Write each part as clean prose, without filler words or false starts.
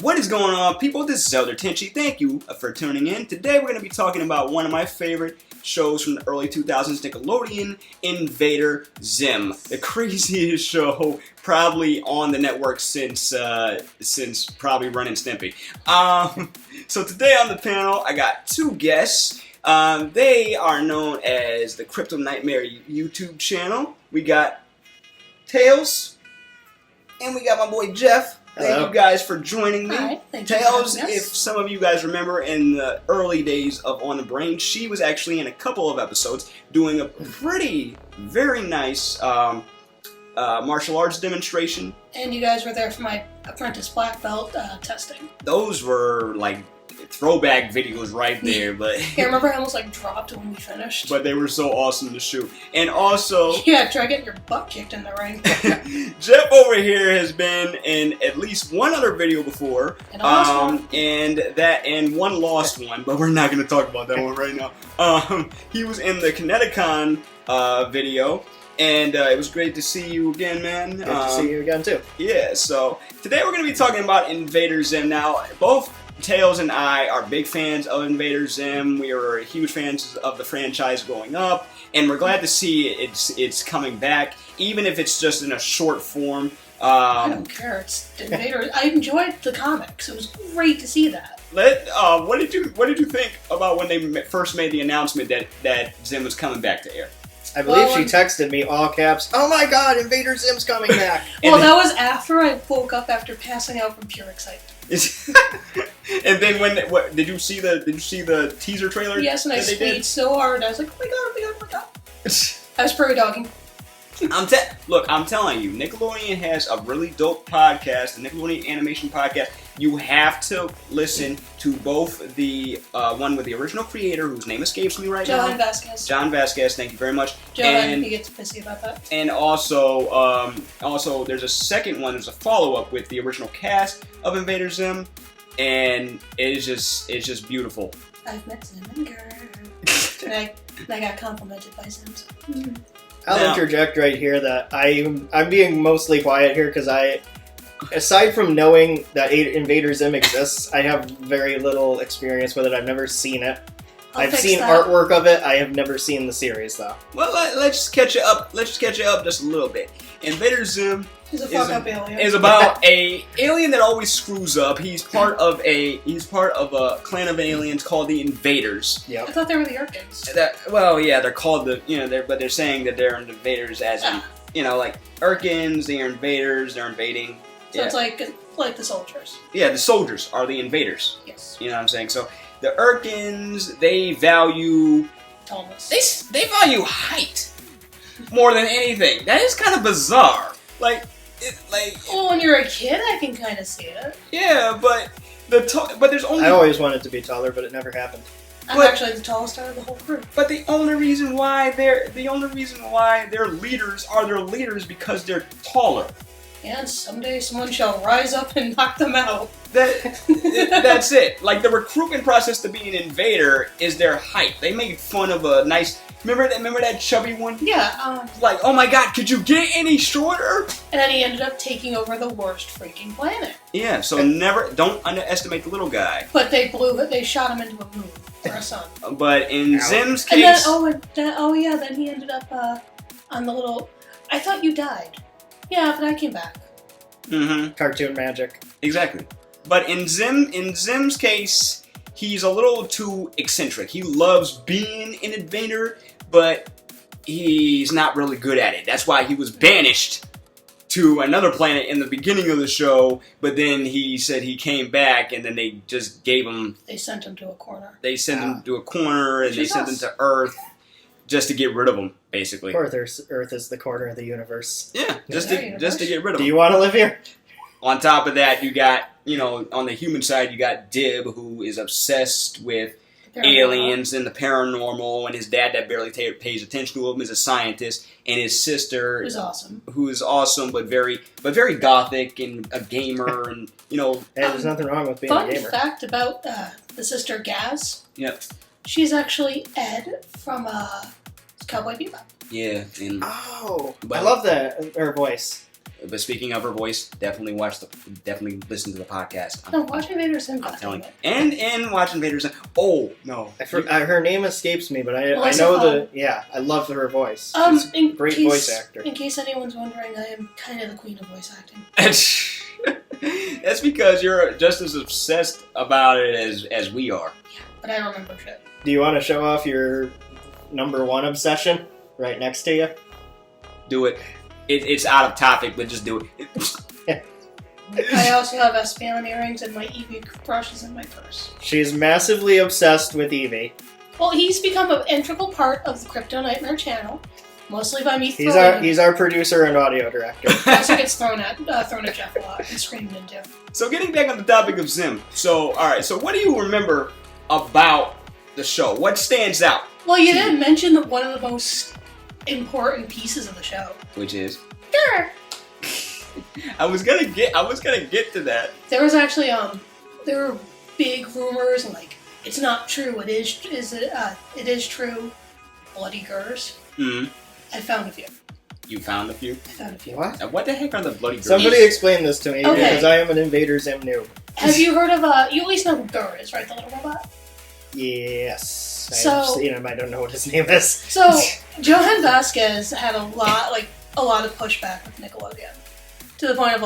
What is going on, people? This is Elder Tenchi. Thank you for tuning in. Today we're going to be talking about one of my favorite shows from the early 2000s, Nickelodeon, Invader Zim. The craziest show probably on the network since probably Ren and Stimpy. So today on the panel, I got two guests. They are known as the KryptoKnightmare YouTube channel. We got Tails, and we got my boy Jeff. Thank you guys for joining me. Right, Tails, if some of you guys remember in the early days of On the Brain, she was actually in a couple of episodes doing a very nice martial arts demonstration. And you guys were there for my apprentice black belt testing. Those were like throwback videos right there, but Yeah, remember I almost like dropped when we finished? but they were so awesome to shoot. And also, yeah, try getting your butt kicked in the ring. Jeff over here has been in at least one other video before, And one lost one, but we're not going to talk about that one right now. He was in the Kineticon video, and it was great to see you again, man. Good to see you again too. Yeah, so today we're going to be talking about Invader Zim. Now, both Tails and I are big fans of Invader Zim. We were huge fans of the franchise growing up, and we're glad to see it's coming back, even if it's just in a short form. I don't care. It's Invader. I enjoyed the comics. It was great to see that. What did you think about when they first made the announcement that Zim was coming back to air? I believe she texted me all caps, "Oh my God, Invader Zim's coming back!" Well, that was after I woke up after passing out from pure excitement. And then did you see the teaser trailer? Yes, and I squeaked so hard. I was like, oh my god, oh my god, oh my god. I was prairie dogging. Look, I'm telling you, Nickelodeon has a really dope podcast, the Nickelodeon Animation Podcast. You have to listen to both the one with the original creator, whose name escapes me right now. John Vasquez, thank you very much. And he gets pissy about that. And also there's a second one, there's a follow-up with the original cast of Invader Zim, and it's just beautiful. I've met Zim and girl. and I got complimented by Zim. I'll interject right here that I'm being mostly quiet here because aside from knowing that Invader Zim exists, I have very little experience with it. I've never seen it. I've seen artwork of it. I have never seen the series though. Well, let's just catch you up. Let's just catch you up just a little bit. Invader Zim is about a alien that always screws up. He's part of a clan of aliens called the Invaders. Yeah. I thought they were the Urkins. They're called but they're saying that they're invaders as in, like Urkins. They're invaders. They're invading. So it's like the soldiers. Yeah, the soldiers are the invaders. Yes. You know what I'm saying? So the Urkins, they value tallness. They value height more than anything. That is kind of bizarre. Well, when you're a kid, I can kind of see it. Yeah, but there's only. I always wanted to be taller, but it never happened. I'm actually the tallest out of the whole crew. But the only reason why their leaders are their leaders because they're taller. And someday someone shall rise up and knock them out. That's it. Like, the recruitment process to be an invader is their height. They made fun of a nice. Remember that chubby one? Yeah. Like, oh my God, could you get any shorter? And then he ended up taking over the worst freaking planet. Yeah. So don't underestimate the little guy. But they shot him into a moon for a sun. But in Zim's case, then he ended up on the little. I thought you died. Yeah, but I came back. Mm-hmm. Cartoon magic. Exactly. But in Zim's case, he's a little too eccentric. He loves being an invader, but he's not really good at it. That's why he was banished to another planet in the beginning of the show, but then he said he came back, and then they just gave him... They sent him to a corner. They sent him to a corner, and they sent him to Earth just to get rid of him, basically. Earth is the corner of the universe. Yeah, just to get rid of him. Do you want to live here? On top of that, you got, on the human side, you got Dib, who is obsessed with aliens and the paranormal, and his dad that barely pays attention to him is a scientist, and his sister, who is awesome, but very gothic and a gamer, and Hey, there's nothing wrong with being a gamer. Fun fact about the sister Gaz. Yep. She's actually Ed from Cowboy Bebop. Yeah. I love her voice. But speaking of her voice, definitely definitely listen to the podcast. No, watch Invader Zim. I'm telling you. And watch Invaders. Oh no, her name escapes me, but I Melissa know Hall. I love her voice. She's a great voice actor. In case anyone's wondering, I am kind of the queen of voice acting. That's because you're just as obsessed about it as we are. Yeah, but I don't remember shit. Do you want to show off your #1 obsession right next to you? Do it. It's out of topic, but just do it. I also have Espion earrings and my Eevee brush is in my purse. She's massively obsessed with Eevee. Well, he's become an integral part of the KryptoKnightmare channel, mostly by me throwing. He's our producer and audio director. Also gets thrown at Jeff a lot and screamed into. So getting back on the topic of Zim. So alright, so what do you remember about the show? What stands out? Well, you didn't mention one of the most important pieces of the show. Which is? Sure. I was gonna get to that. There was actually there were big rumors like it's not true. It is true. Bloody Gurs. Hmm. I found a few. You found a few? I found a few. What? The heck are the bloody Gurs? Somebody explain this to me, Okay. because I am an Invader Zim noob. Have you heard of you at least know who Gur is, right? The little robot. Yes. So- I've seen him. I don't know what his name is. So Johan Vasquez had a lot of pushback with Nickelodeon, to the point of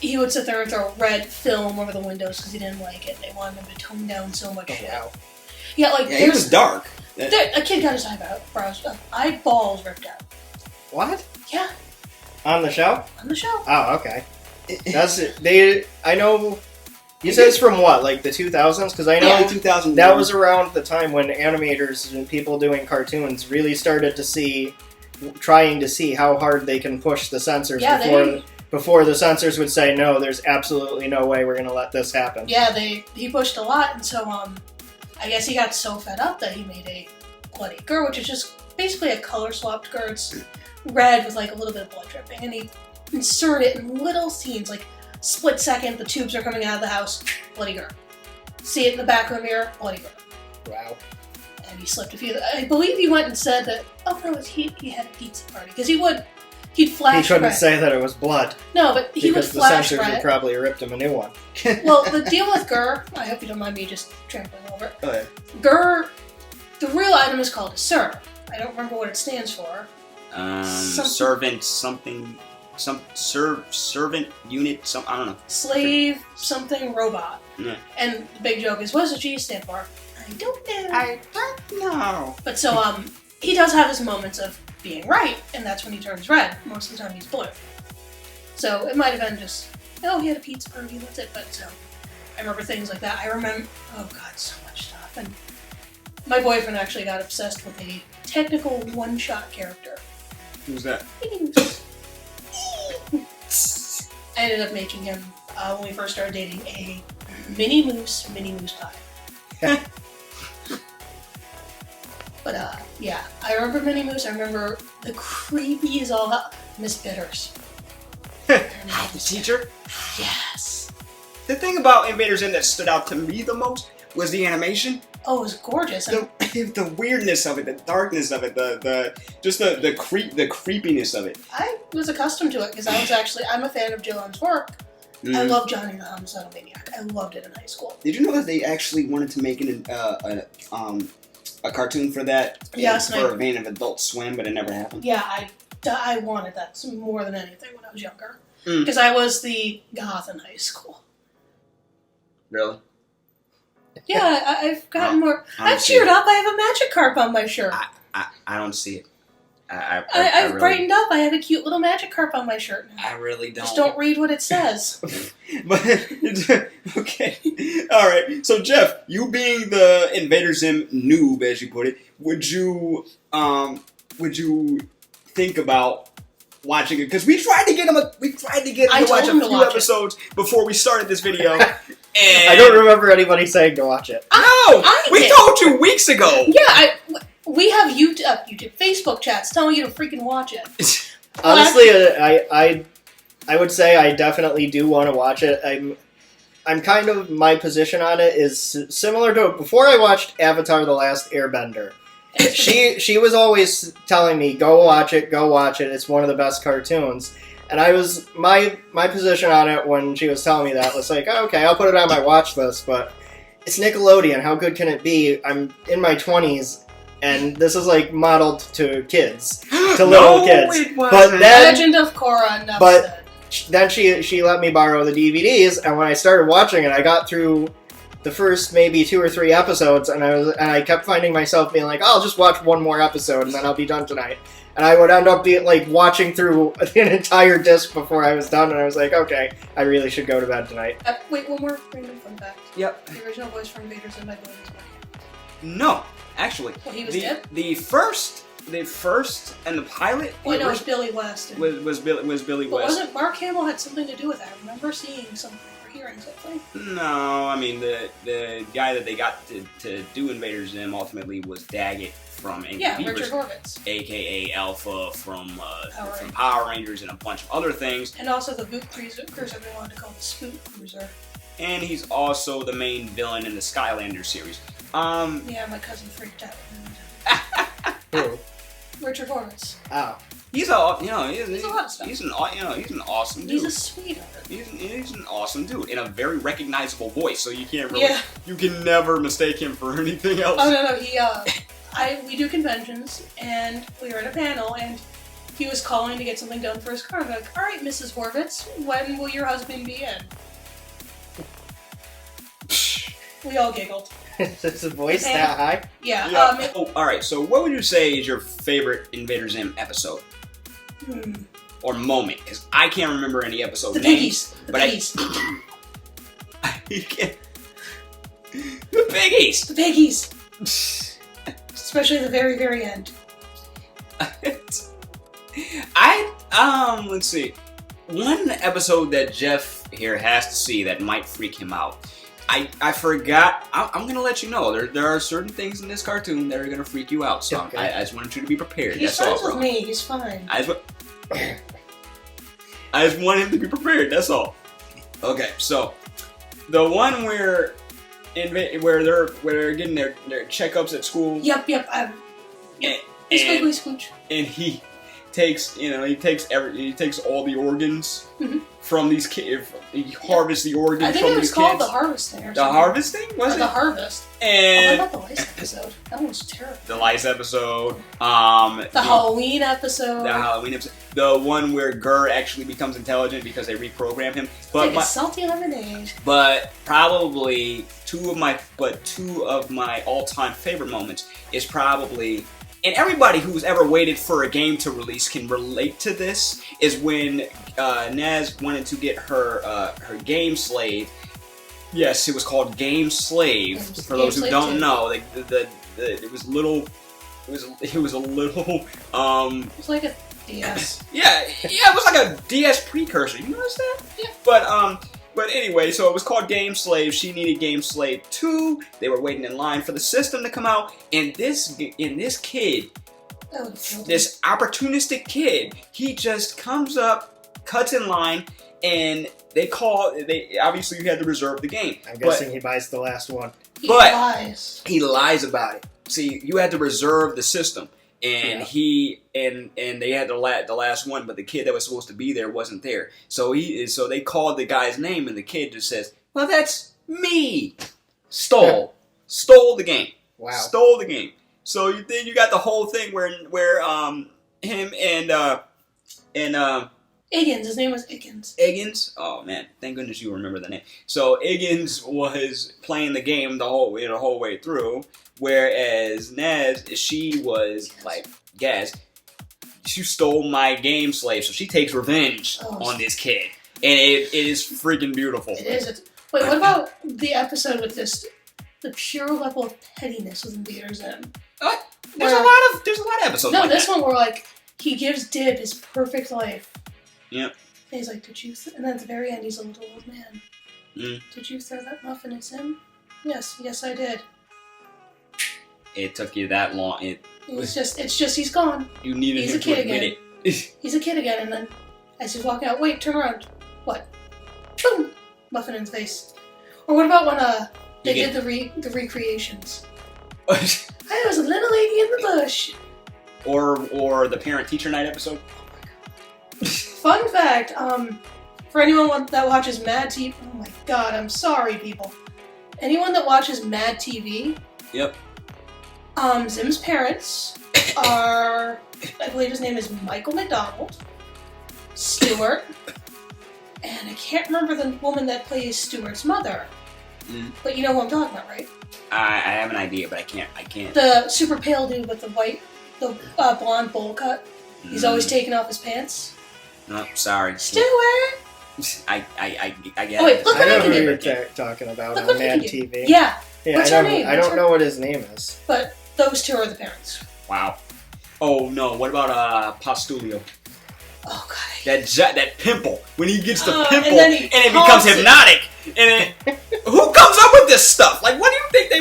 he would sit there and throw red film over the windows because he didn't like it. They wanted him to tone down so much shit. Wow. Yeah, It was dark. a kid got his eyeballs ripped out. What? Yeah, On the show? on the show. Oh, okay. That's it. I know. You said it's from what, like the 2000s? Because I know Yeah. 2000. that was around the time when animators and people doing cartoons really started trying to see how hard they can push the censors before the censors would say, no, there's absolutely no way we're going to let this happen. Yeah, he pushed a lot, and so I guess he got so fed up that he made a bloody Gur, which is just basically a color swapped Gur. It's red with a little bit of blood dripping, and he inserted it in little scenes, split second, the tubes are coming out of the house, bloody Gur. See it in the back of the mirror, bloody Gur. Wow. And he slipped a few. I believe he went and said that, oh no, he had a pizza party, because he'd flash He couldn't red. say that it was blood. No, but he would Because the flash censors would red. probably ripped him a new one. Well, the deal with Gur, I hope you don't mind me just trampling over it. Go ahead. Gur, the real item is called a Sir. I don't remember what it stands for. Servant something, servant unit, I don't know. Slave something robot. Yeah. And the big joke is, what does the G stand for? I don't know. I don't know. But so, he does have his moments of being right, and that's when he turns red. Most of the time he's blue. So it might have been just, oh, he had a pizza party, that's it. But so, I remember things like that. I remember, oh god, so much stuff. And my boyfriend actually got obsessed with a technical one-shot character. Who's that? I ended up making him, when we first started dating, a mini moose pie. But, yeah, I remember Minnie Moose. I remember the creepy as all hell, Miss Bitters. The teacher? Yes. The thing about Invader Zim that stood out to me the most was the animation. Oh, it was gorgeous. The weirdness of it, the darkness of it, the creepiness of it. I was accustomed to it because I'm a fan of Jillian's work. Mm. I love Johnny the Homicidal Maniac. I loved it in high school. Did you know that they actually wanted to make a cartoon for that? Yes, for a vein of Adult Swim, but it never happened. Yeah, I wanted that more than anything when I was younger. Mm. Because I was the goth in high school. Really? Yeah, I've gotten more. I don't I've see cheered it. up. I have a Magikarp on my shirt. I don't see it. I've really, brightened up. I have a cute little Magikarp on my shirt now. I really don't. Just don't read what it says. But okay, all right. So Jeff, you being the Invader Zim noob, as you put it, would you think about watching it? Because we tried to get him to watch a few episodes before we started this video. And I don't remember anybody saying to watch it. We told you weeks ago. Yeah, we have YouTube, Facebook chats telling you to freaking watch it. Honestly, I would say I definitely do want to watch it. I'm kind of, my position on it is similar to before I watched Avatar: The Last Airbender. She was always telling me, go watch it, it's one of the best cartoons. And I was, my position on it when she was telling me that was like, oh, okay, I'll put it on my watch list, but it's Nickelodeon, how good can it be? I'm in my 20s, and this is like modeled to kids, to little kids. It wasn't. But then, Legend of Korra, enough but said. then she let me borrow the DVDs, and when I started watching it, I got through the first maybe 2 or 3 episodes, and I kept finding myself being like, oh, I'll just watch one more episode, and then I'll be done tonight. And I would end up being like watching through an entire disc before I was done, and I was like, okay, I really should go to bed tonight. Wait, one more random fun fact. Yep. The original voice for Invader Zim, I believe, is Mark Hamill. No, actually. Well, he was dead? The first and the pilot. Wait, no, it was Billy West. And, was Billy but West. wasn't Mark Hamill had something to do with that? I remember seeing something or hearing something. No, I mean the guy that they got to do Invader Zim ultimately was Daggett from Angry Beavers, Richard Horvitz. aka Alpha from Power Rangers and a bunch of other things. And also the Boot Cruiser they wanted to call the Spoot Cruiser. And he's also the main villain in the Skylander series. Yeah, my cousin freaked out. Who? Richard Horvitz. Oh. He's a He's a lot of stuff. he's an awesome dude. He's a sweetheart. He's an awesome dude in a very recognizable voice, so you can't really Yeah. you can never mistake him for anything else. Oh no, he we do conventions and we were at a panel and he was calling to get something done for his car. I'm like, all right, Mrs. Horvitz, when will your husband be in? We all giggled. Is the voice that high? Yeah. Yeah. All right. So, what would you say is your favorite Invader Zim episode or moment? Because I can't remember any episode The names. piggies. The piggies. The piggies. The piggies. Especially the very, very end. Let's see. One episode that Jeff here has to see that might freak him out. I forgot. I'm gonna let you know. There are certain things in this cartoon that are gonna freak you out. So okay. I just wanted you to be prepared. He's That's all, friends bro. with me. He's fine. I just want him to be prepared. That's all. Okay, so the one where they're getting their checkups at school. Yep. He's Squiggly Squooch. And he takes all the organs from these kids. He harvests the organs I think from it was these called kids. the harvesting or The something. harvesting was it? The harvest. And what about the lice episode? That one was terrible. the lice episode. The Halloween episode. The Halloween episode. The one where Gurr actually becomes intelligent because they reprogram him. But like a salty lemonade. But probably two of my all-time favorite moments is probably, and everybody who's ever waited for a game to release can relate to this, is when Naz wanted to get her game slave. Yes, it was called Game Slave. For those who don't know, it was a little. It was like a DS. Yeah, it was like a DS precursor. You notice that? Yeah. But anyway, so it was called Game Slave. She needed Game Slave 2. They were waiting in line for the system to come out, and this kid, this opportunistic kid, he just comes up, cuts in line, and they obviously you had to reserve the game. I'm guessing he buys the last one. He lies. He lies about it. See, you had to reserve the system. And they had the last one, but the kid that was supposed to be there wasn't there. So they called the guy's name, and the kid just says, "Well, that's me." Stole the game. Wow. Stole the game. So then you got the whole thing where him and Iggins. His name was Iggins. Iggins. Oh man, thank goodness you remember the name. So Iggins was playing the game the whole way through. Whereas Naz, she was like, Gaz, you stole my game slave, so she takes revenge on this kid. And it is freaking beautiful. It is. Wait, what about the episode with the pure level of pettiness with Invader Zim? There's a lot of episodes No, like this that. one where like, he gives Dib his perfect life. Yep. And he's like, and then at the very end, he's a little old man. Did you throw that muffin at him? Yes, I did. It took you that long. It's just he's gone. You needed him to admit it. He's a kid again, and then as he's walking out, wait, turn around. What? Boom! Muffin in his face. Or what about when they did the recreations? I was a little lady in the bush. or the parent-teacher night episode. Fun fact, for anyone that watches Mad TV, oh my god, I'm sorry, people. Anyone that watches Mad TV, Yep. Zim's parents are, I believe his name is Michael McDonald, Stewart, and I can't remember the woman that plays Stewart's mother. But you know who I'm talking about, right? I have an idea, but I can't. The super pale dude with the blonde bowl cut. He's always taking off his pants. No, sorry. Stewart! I get Oh, wait, it. look I what know I can who do. you're talking about Look on what I Mad can do. TV. Yeah, Yeah, What's I her don't, name? I What's don't her- know what his name is. but those two are the parents. Wow. Oh no, what about Postulio? Oh god. That pimple. When he gets the pimple and then and he it becomes pulls it. hypnotic. And who comes up with this stuff? Like what do you think they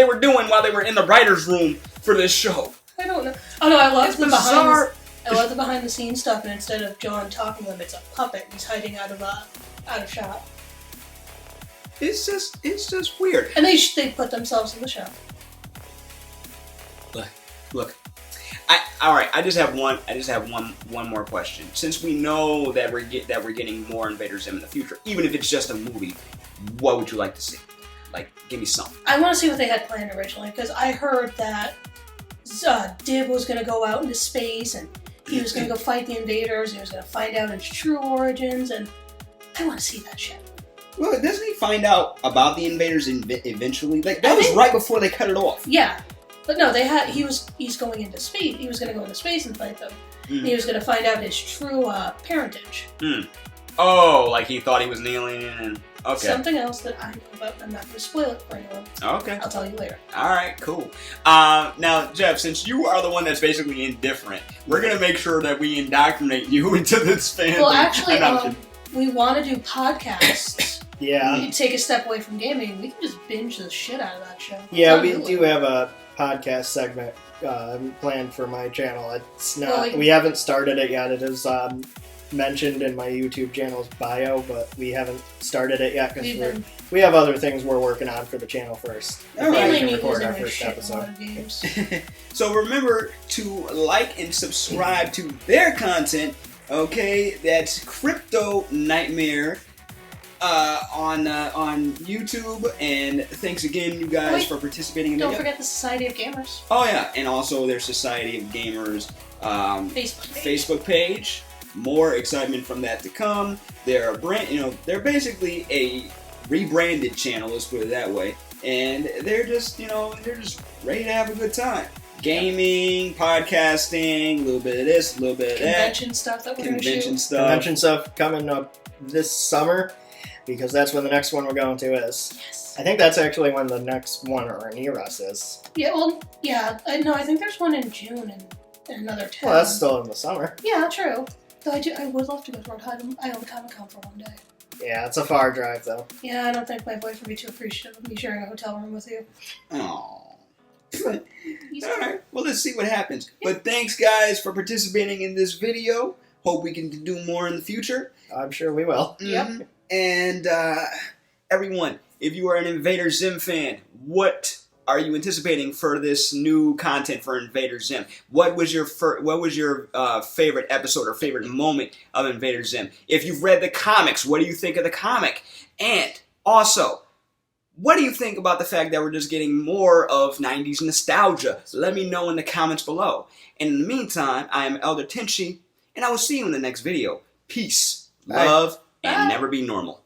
were doing while they were in the writer's room for this show? I don't know. Oh no, I love It's the bizarre. behind the scenes stuff, and instead of John talking to them, it's a puppet. He's hiding out of shot. It's just weird. And they put themselves in the show. Look. I just have one more question. Since we know that we're getting more Invader Zim in the future, even if it's just a movie, what would you like to see? Like, give me something. I want to see what they had planned originally, because I heard that Dib was going to go out into space, and he was going to go fight the invaders, and he was going to find out his true origins, and I want to see that shit. Well, doesn't he find out about the invaders eventually? Like that was right before they cut it off. Yeah. But no, he's going into space. He was going to go into space and fight them. And he was going to find out his true parentage. Oh, like he thought he was an alien. And okay. Something else that I know about. I'm not going to spoil it for anyone. Okay. I'll tell you later. All right, cool. Now, Jeff, since you are the one that's basically indifferent, we're going to make sure that we indoctrinate you into this fandom. Well, actually, And we want to do podcasts. Yeah. You take a step away from gaming. We can just binge the shit out of that show. Yeah, It's we on Hulu. do have a podcast segment planned for my channel. It's not. Well, we haven't started it yet. It is mentioned in my YouTube channel's bio, but we haven't started it yet because we have other things we're working on for the channel first. All right. We Mainly can me record using our my first shit in a episode. lot of games. So remember to like and subscribe to their content. Okay, that's KryptoKnightmare on YouTube. And thanks again, you guys, for participating in Don't the forget the Society of Gamers. Oh yeah, and also their Society of Gamers Facebook page. More excitement from that to come. They're a brand, they're basically a rebranded channel. Let's put it that way. And they're just, they're just ready to have a good time. Gaming, podcasting, a little bit of this, a little bit of that. Convention stuff that we're going to shoot. Convention stuff coming up this summer because that's when the next one we're going to is. Yes. I think that's actually when the next one or near us is. Yeah, well, yeah. No, I think there's one in June in another town. Well, that's still in the summer. Yeah, true. Though I would love to go to Rhode Island Comic-Con for one day. Yeah, it's a far drive though. Yeah, I don't think my boyfriend would be too appreciative of me sharing a hotel room with you. Aww. Alright, well let's see what happens. But thanks guys for participating in this video. Hope we can do more in the future. I'm sure we will. Yep. And everyone, if you are an Invader Zim fan, what are you anticipating for this new content for Invader Zim? What was your favorite episode or favorite moment of Invader Zim? If you've read the comics, what do you think of the comic? And also, what do you think about the fact that we're just getting more of 90s nostalgia? Let me know in the comments below. And in the meantime, I am Elder Tenchi, and I will see you in the next video. Peace, Bye. love, and Bye. never be normal.